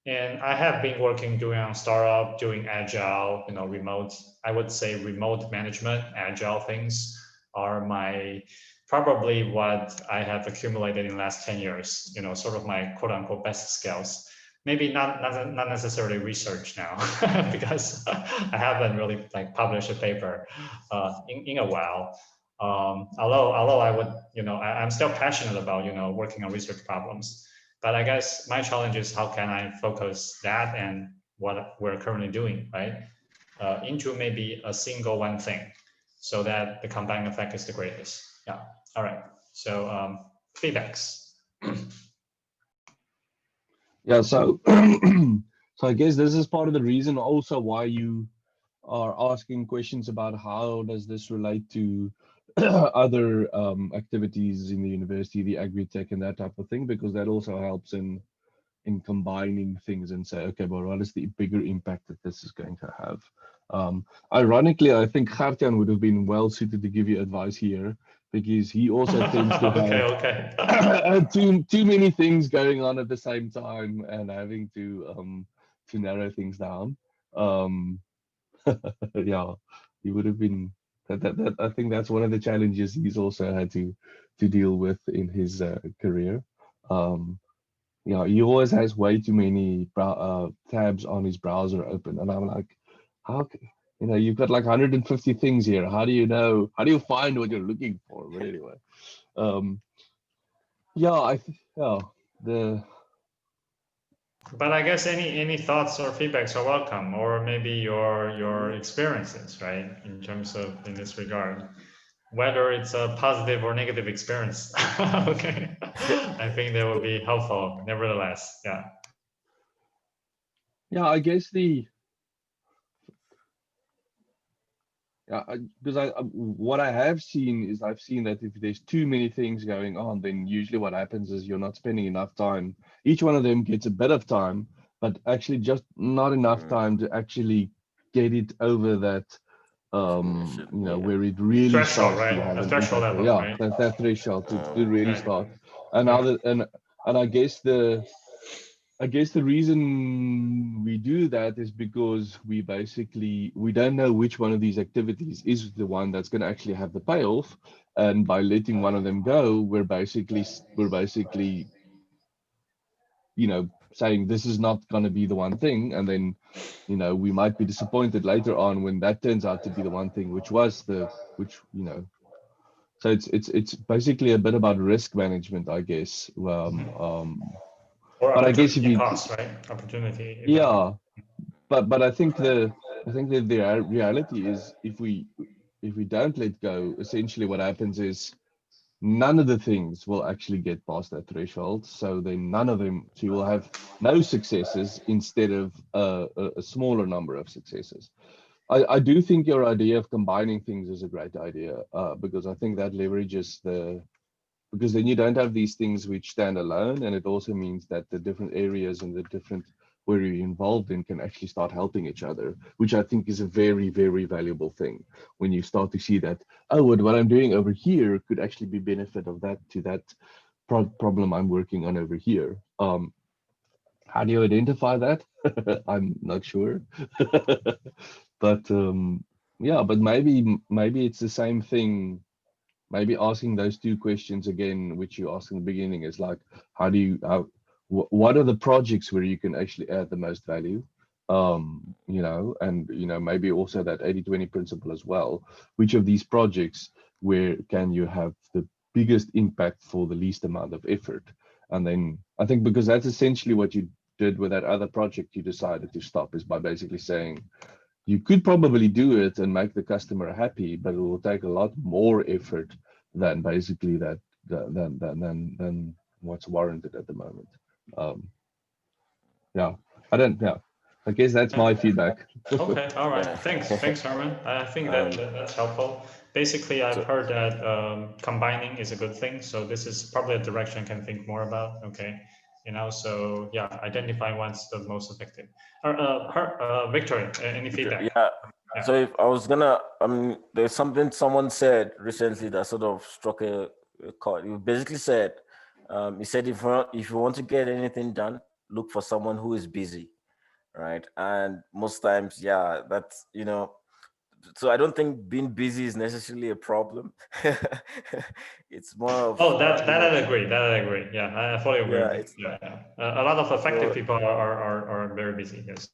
And I have been working doing on startup, doing agile, remote. I would say remote management, agile things are probably what I have accumulated in the last 10 years. Sort of my quote unquote best skills. Maybe not necessarily research now because I haven't really published a paper in a while. Although I would, I'm still passionate about, working on research problems. But I guess my challenge is how can I focus that and what we're currently doing, right, into maybe a single one thing, so that the combined effect is the greatest. Yeah. All right. So feedbacks. Yeah. So, so I guess this is part of the reason also why you are asking questions about how does this relate to other activities in the university, the agri-tech and that type of thing, because that also helps in combining things and say, okay, but what is the bigger impact that this is going to have? Ironically, I think Gartjan would have been well suited to give you advice here, because he also tends to have too many things going on at the same time and having to narrow things down. Yeah, he would have been. That I think that's one of the challenges he's also had to deal with in his career. He always has way too many tabs on his browser open, and I'm like, how? You've got like 150 things here. How do you know? How do you find what you're looking for? But anyway, yeah, But I guess any thoughts or feedbacks are welcome, or maybe your experiences, right, in terms of in this regard, whether it's a positive or negative experience. Okay, I think that would be helpful. Nevertheless, yeah. Yeah, I guess because what I have seen is I've seen that if there's too many things going on, then usually what happens is you're not spending enough time. Each one of them gets a bit of time, but actually just not enough time to actually get it over that, where it really threshold, starts right? to have A an threshold impact. level, Yeah, right? that threshold to really Right. start. And I guess the reason we do that is because we don't know which one of these activities is the one that's going to actually have the payoff, and by letting one of them go, we're basically saying this is not going to be the one thing, and then we might be disappointed later on when that turns out to be the one thing, so it's basically a bit about risk management, I guess. Or But I guess if opportunity you cost, right? Opportunity. yeah, but I think the reality is if we don't let go, essentially what happens is none of the things will actually get past that threshold. So then so you will have no successes instead of a smaller number of successes. I do think your idea of combining things is a great idea, because I think that leverages because then you don't have these things which stand alone, and it also means that the different areas and the different where you're involved in can actually start helping each other, which I think is a very, very valuable thing when you start to see that, oh, what I'm doing over here could actually be benefit of that to that problem I'm working on over here. How do you identify that? I'm not sure. But yeah, but maybe it's the same thing. Maybe asking those two questions again, which you asked in the beginning, is like, what are the projects where you can actually add the most value? And maybe also that 80-20 principle as well. Which of these projects where can you have the biggest impact for the least amount of effort? And then I think because that's essentially what you did with that other project you decided to stop, is by basically saying, you could probably do it and make the customer happy, but it will take a lot more effort than basically than what's warranted at the moment. Yeah, I guess that's my feedback. Okay, all right. Yeah. Thanks, Herman. I think that's helpful. Basically, I've heard that combining is a good thing. So this is probably a direction I can think more about. Okay, and also, yeah, identify what's the most effective. Victor, any feedback? Yeah. Yeah. So if I was gonna, there's something someone said recently that sort of struck a chord. He basically said, he said if you want to get anything done, look for someone who is busy, right? And most times, yeah, that's So I don't think being busy is necessarily a problem. It's more of Oh, that I agree. That I agree. Yeah, I fully agree yeah, with you. it's Yeah, yeah. A lot of effective so people are very busy. Yes.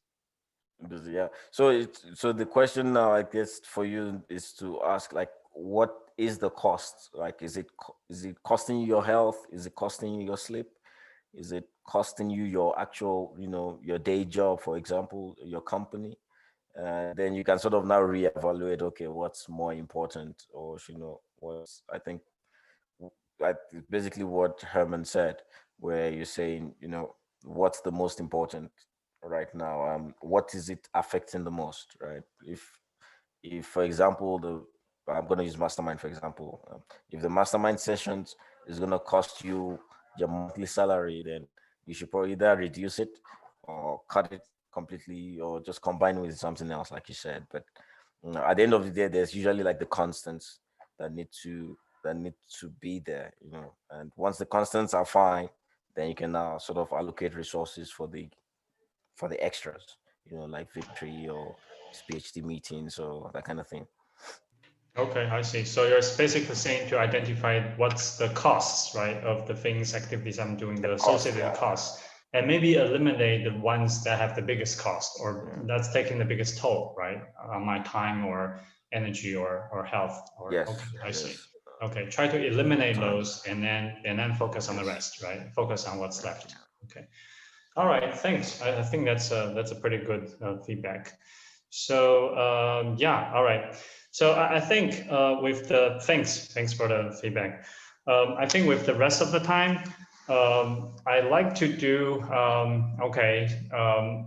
busy. Yeah. So the question now, I guess, for you is to ask like, what is the cost? Like, is it costing you your health? Is it costing you your sleep? Is it costing you your actual, your day job, for example, your company? Then you can sort of now reevaluate. Okay, what's more important, or what's I think like basically what Herman said, where you're saying, what's the most important right now? What is it affecting the most, right? If for example, I'm going to use mastermind for example. If the mastermind sessions is going to cost you your monthly salary, then you should probably either reduce it or cut it completely, or just combine with something else, like you said. But at the end of the day, there's usually like the constants that need to be there, and once the constants are fine, then you can now sort of allocate resources for the extras, like victory or PhD meetings or that kind of thing. Okay, I see. So you're basically saying to identify what's the costs, right, of the things, activities I'm doing, the Cost, associated yeah. costs, and maybe eliminate the ones that have the biggest cost or Yeah. that's taking the biggest toll, right, on my time or energy or health. Or Yes, okay, I see. yes. Okay, try to eliminate Time. those and then focus on the Yes. rest, right? Focus on what's left. Okay. All right, thanks. I think that's a pretty good feedback. So yeah, all right. So I think with the thanks for the feedback. I think with the rest of the time, I like to do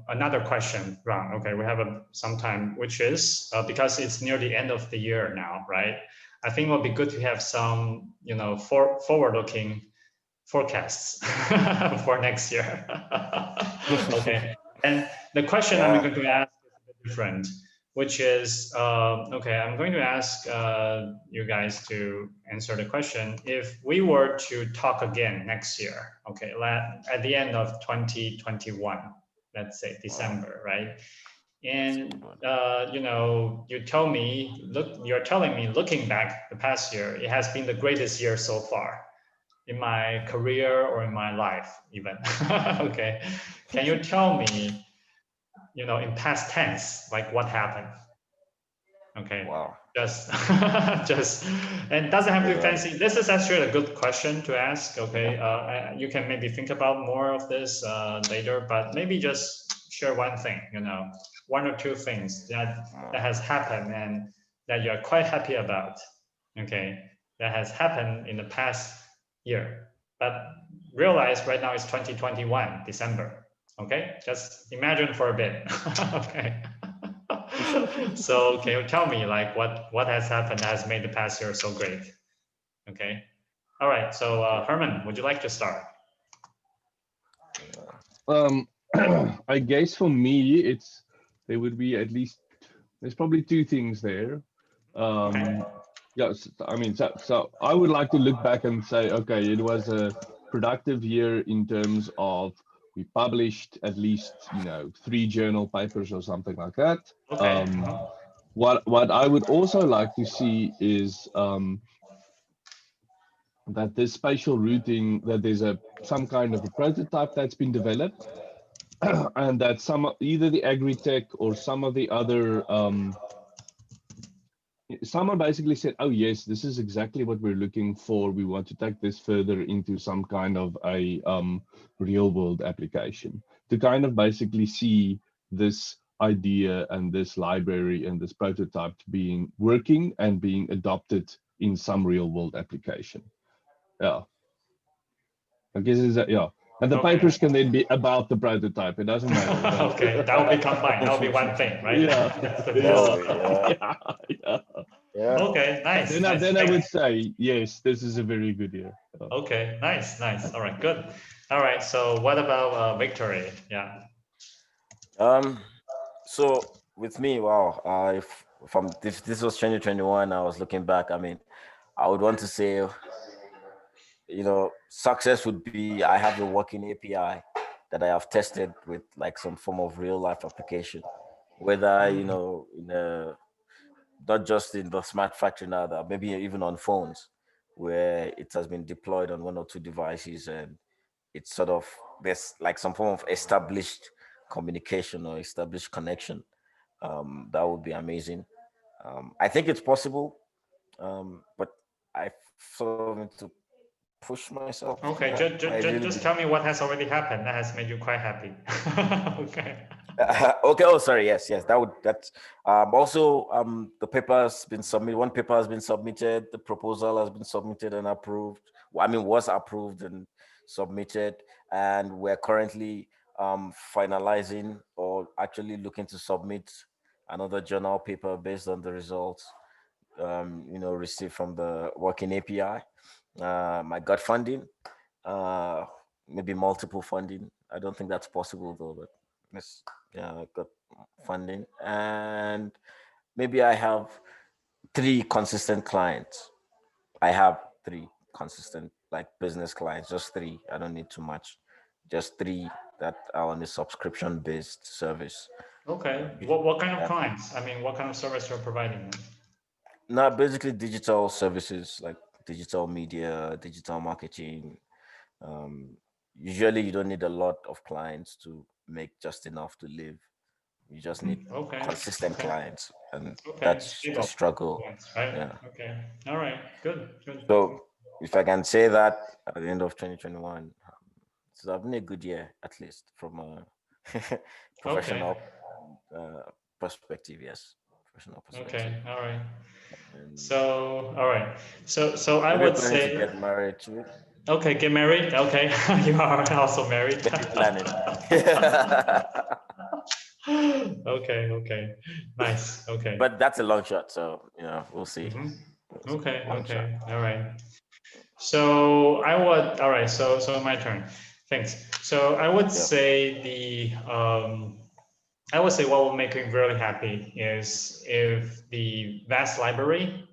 another question round. Okay, we have some time, which is because it's near the end of the year now, right? I think it would be good to have some forward-looking forecasts for next year. Okay, and the question I'm going to ask is a bit different, which is okay. I'm going to ask you guys to answer the question. If we were to talk again next year, okay, at the end of 2021, let's say December, right? And you're telling me, looking back the past year, it has been the greatest year so far in my career or in my life even. Okay, can you tell me, in past tense, like what happened? Okay. Wow. Just and doesn't have to be fancy. This is actually a good question to ask. Okay, you can maybe think about more of this later, but maybe just share one thing, one or two things that has happened and that you're quite happy about. Okay, that has happened in the past year, but realize right now it's 2021 December. Okay, just imagine for a bit. Okay. So can you tell me like what has happened that has made the past year so great? Okay. All right. So Herman, would you like to start? I guess for me, there would be at least there's probably two things there. Okay. Yeah, I mean, so I would like to look back and say, okay, it was a productive year in terms of we published at least 3 journal papers or something like that. Okay. What I would also like to see is that this spatial routing, that there's some kind of a prototype that's been developed, and that either the agri-tech or some of the other someone basically said, oh yes, this is exactly what we're looking for. We want to take this further into some kind of a real world application to kind of basically see this idea and this library and this prototype being working and being adopted in some real world application. Yeah. I guess is that, yeah. And the papers can then be about the prototype. It doesn't matter. Okay, that will be combined. That will be one thing, right? Yeah. That's the Yeah. best. Yeah. Yeah. Okay, nice. Then, nice. then I would Thanks. say, yes, this is a very good year. Okay, nice, nice. All right, good. All right, so what about Victory? Yeah. Um. So with me, wow. If this was 2021, I was looking back. I mean, I would want to say, success would be I have a working API that I have tested with like some form of real life application, whether in a not just in the smart factory now, that maybe even on phones, where it has been deployed on one or two devices, and it's sort of there's like some form of established communication or established connection. That would be amazing. I think it's possible, but I sort of need to push myself to Okay, that. I really just do. tell me what has already happened that has made you quite happy. Okay. Okay. Oh, sorry. Yes, yes. That's also the paper has been submitted. One paper has been submitted. The proposal has been submitted and approved. Well, I mean, was approved and submitted, and we're currently finalizing or actually looking to submit another journal paper based on the results received from the working API. I got funding, uh, maybe multiple funding. I don't think that's possible though, but yes, yeah, I got funding, and maybe I have three consistent clients. I have three consistent like business clients, just three. I don't need too much, just three that are on a subscription based service. Okay. Um, What kind of yeah. clients? I mean, what kind of service you're providing them? No, basically digital services like digital media, digital marketing. Um, Usually, you don't need a lot of clients to make just enough to live. You just need Okay. consistent Okay. clients, and Okay. that's the Stable struggle. clients, right? Yeah. Okay. All right. Good. Good. So, if I can say that at the end of 2021, it's been a good year, at least from a Okay. professional perspective. Yes, professional perspective. Okay. All right. And So, all right. So I maybe would planning to say, get married too. okay, get married. Okay. You are also married. Maybe planning. Okay. Okay. Nice. Okay. But that's a long shot, so we'll see. Mhm. It's Okay. a long shot. Okay. All right. So I would, all right, so my turn. Thanks. So I would Yeah. say I would say what will make me really happy is if the VAST library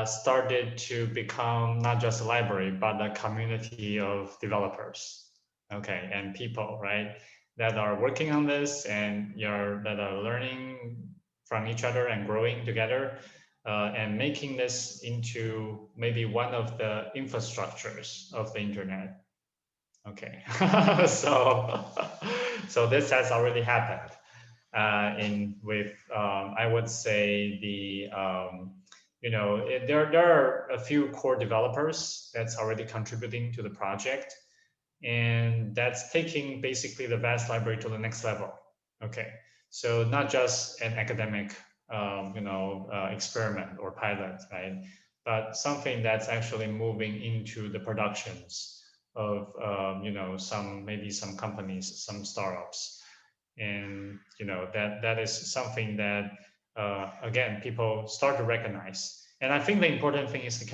started to become not just a library, but a community of developers, okay, and people, right, that are working on this and that are learning from each other and growing together, and making this into maybe one of the infrastructures of the internet. Okay, so so this has already happened in with I would say there are a few core developers that's already contributing to the project, and that's taking basically the VAST library to the next level. Okay, so not just an academic experiment or pilot, right? But something that's actually moving into the productions of some companies, some startups, and that is something that again people start to recognize. And I think the important thing is the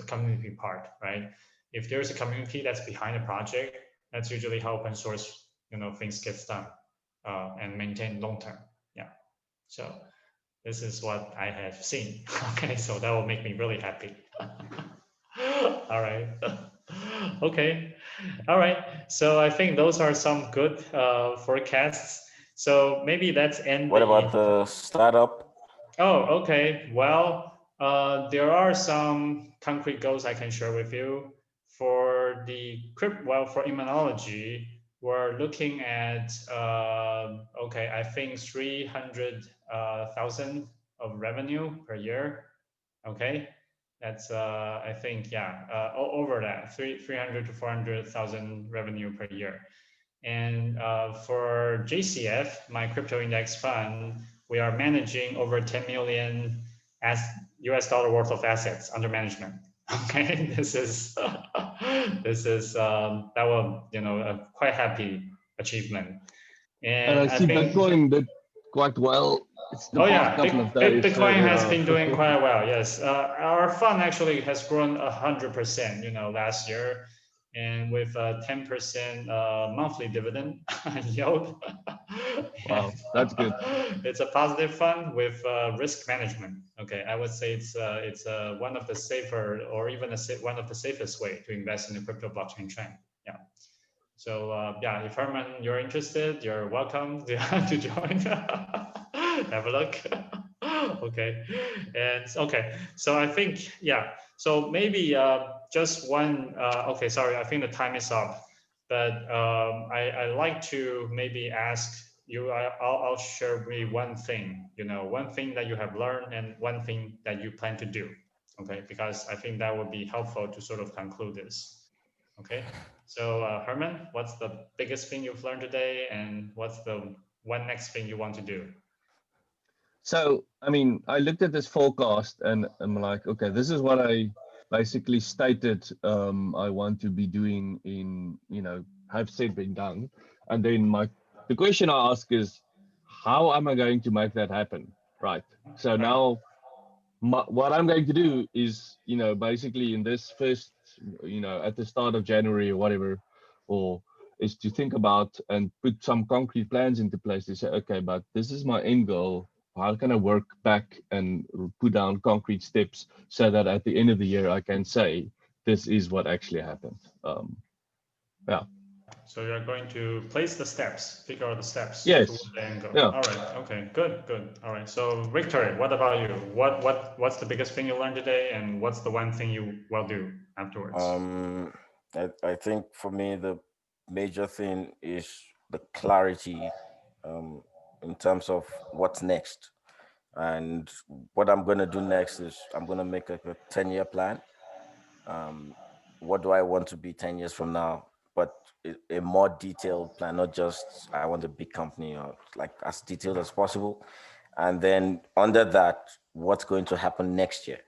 community part, right? If there's a community that's behind a project, that's usually how open source things gets done and maintained long term. Yeah, so this is what I have seen. Okay, so that will make me really happy. All right. Okay. All right. So I think those are some good forecasts. So maybe let's end What the. about the startup? Oh, okay. Well, there are some concrete goals I can share with you. For the for immunology, we're looking at okay, I think 300,000 of revenue per year. Okay, that's I think yeah, over that 300 to 400,000 revenue per year. And for JCF, my crypto index fund, we are managing over 10 million as US dollar worth of assets under management. Okay, this is that will a quite happy achievement. And I And I see think Bitcoin did quite well It's the Oh past yeah, couple of days. Bitcoin has Yeah. been doing quite well. Yes, our fund actually has grown 100%, last year, and with a 10% monthly dividend yield. Wow, that's good. It's a positive fund with risk management. Okay, I would say it's one of the safer, or even one of the safest way to invest in the crypto blockchain trend. Yeah. So yeah, if Herman, you're interested, you're welcome to join. Have a look. Okay, and okay, so I think yeah. So maybe just one. Okay, sorry, I think the time is up. But I like to maybe ask you. I'll share with me one thing. One thing that you have learned and one thing that you plan to do. Okay, because I think that would be helpful to sort of conclude this. Okay. So Herman, what's the biggest thing you've learned today, and what's the one next thing you want to do? So, I mean, I looked at this forecast and I'm like, okay, this is what I basically stated I want to be doing have said been done. And then the question I ask is, how am I going to make that happen? Right. So Right. now what I'm going to do is, basically in this first, at the start of January or whatever, or is to think about and put some concrete plans into place to say, okay, but this is my end goal. How can I work back and put down concrete steps so that at the end of the year I can say this is what actually happened? Yeah. So you're going to place the steps, figure out the steps Yes. toward the end goal. Yeah. All right. Okay. Good. Good. All right. So Victor, what about you? What's the biggest thing you learned today, and what's the one thing you will do afterwards? I think for me the major thing is the clarity um, in terms of what's next. And what I'm going to do next is I'm going to make a 10-year plan. Um, what do I want to be 10 years from now? But a more detailed plan, not just I want a big company or like as detailed as possible. And then under that, what's going to happen next year?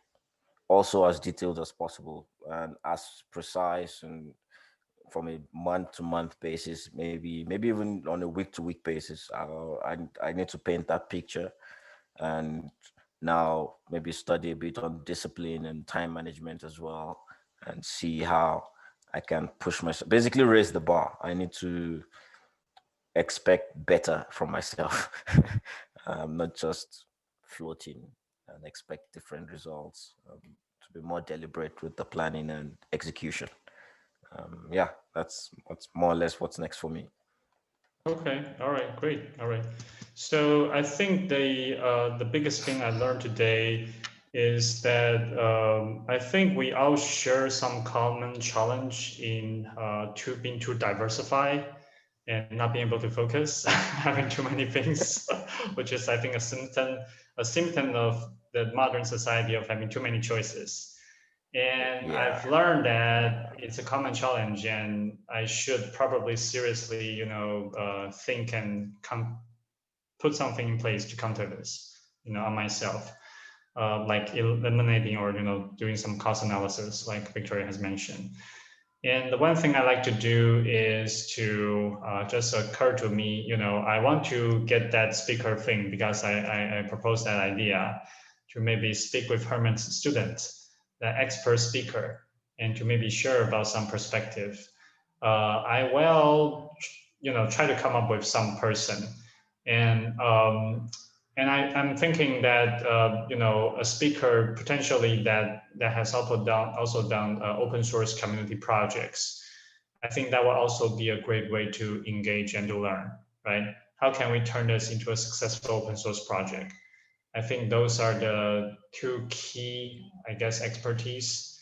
Also as detailed as possible and as precise and from a month-to-month basis, maybe even on a week-to-week basis. I need to paint that picture, and now maybe study a bit on discipline and time management as well, and see how I can push myself. Basically, raise the bar. I need to expect better from myself, not just floating and expect different results. To be more deliberate with the planning and execution. Yeah, that's more or less what's next for me. Okay. All right. Great. All right. So I think the biggest thing I learned today is that I think we all share some common challenge in being too diversified and not being able to focus, having too many things, which is I think a symptom of the modern society of having too many choices. And Yeah. I've learned that it's a common challenge, and I should probably seriously, think and put something in place to counter this, on myself, like eliminating or doing some cost analysis, like Victoria has mentioned. And the one thing I like to do is to just occur to me, I want to get that speaker thing because I proposed that idea to maybe speak with Herman's student, the expert speaker, and to maybe share about some perspective. I will, try to come up with some person, and I'm thinking that a speaker potentially that has also done open source community projects. I think that will also be a great way to engage and to learn, right? How can we turn this into a successful open source project? I think those are the two key, I guess, expertise.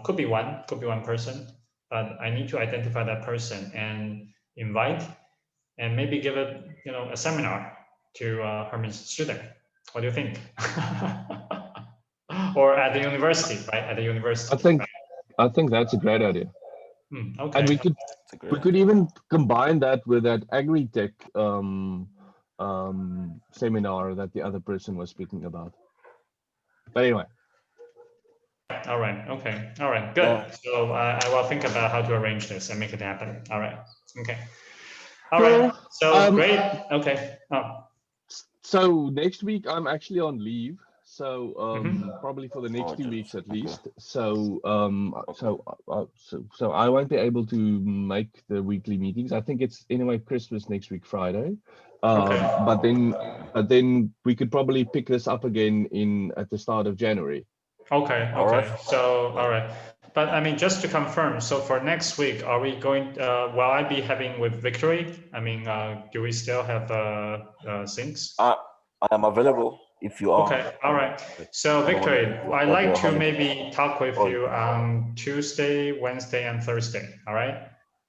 Could be one person, but I need to identify that person and invite and maybe give a seminar to Herman's student. What do you think? Or at the university, right? At the university. I think that's a great idea. Okay. And we could even combine that with that agri-tech seminar that the other person was speaking about. But anyway. All right. Okay. All right. Good. Yeah. So I will think about how to arrange this and make it happen. All right. Okay. All right. So great. Okay. Oh. So next week I'm actually on leave. So probably for the next Oh, 2 just- weeks at okay. least. So so I won't be able to make the weekly meetings. I think it's anyway Christmas next week Friday. Okay. But then we could probably pick this up again at the start of January. Okay. All Okay. right. So all right. But I mean, just to confirm, so for next week, are we going? Will I be having with Victory? I mean, do we still have syncs? I am available if you are. Okay, all right. So I don't wanna Victory, go I'd for like the to holiday. maybe talk with Oh. you on Tuesday, Wednesday, and Thursday. All right.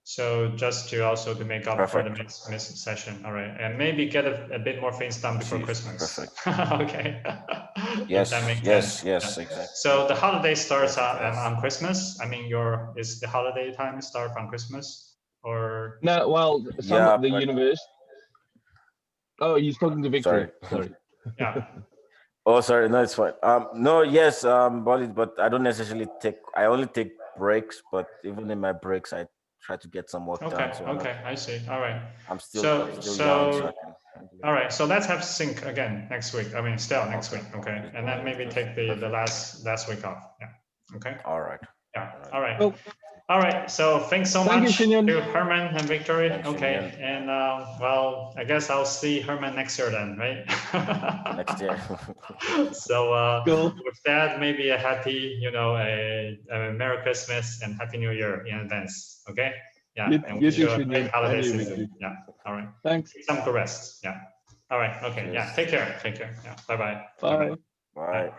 So just to also to make up for the missed session. All right, and maybe get a bit more things done before Christmas. Perfect. Okay. Yes, If that makes yes, sense. yes, Yeah. exactly. So the holiday starts Yes. on Christmas. I mean, is the holiday time start on Christmas or? No, well, some Yeah, of the but- universe. Oh, he's talking to Victor. Sorry. Yeah. Oh, sorry. No, it's fine. No, yes, but I don't necessarily I only take breaks, but even in my breaks, I try to get some work Okay. done. So Okay. I see. All right. I'm still young, so I can handle it. All right, so let's have sync again next week. I mean, still next week, okay? And then maybe take the last week off. Yeah. Okay. All right. Yeah. All right. Cool. All right. So thanks so Thank you, much Shinyan. to Herman and Victory. Thanks, Okay. Shinyan. And well, I guess I'll see Herman next year then, right? Next year. So Cool. with that, maybe a happy, a Merry Christmas and Happy New Year in advance. Okay. Yeah. And You wish too, you a Shinyan. great holiday And you, season. Victory. Yeah. All right. Thanks. Some good rest. Yeah. All right. Okay. Cheers. Yeah. Take care. Take care. Yeah. Bye-bye. Bye. Bye.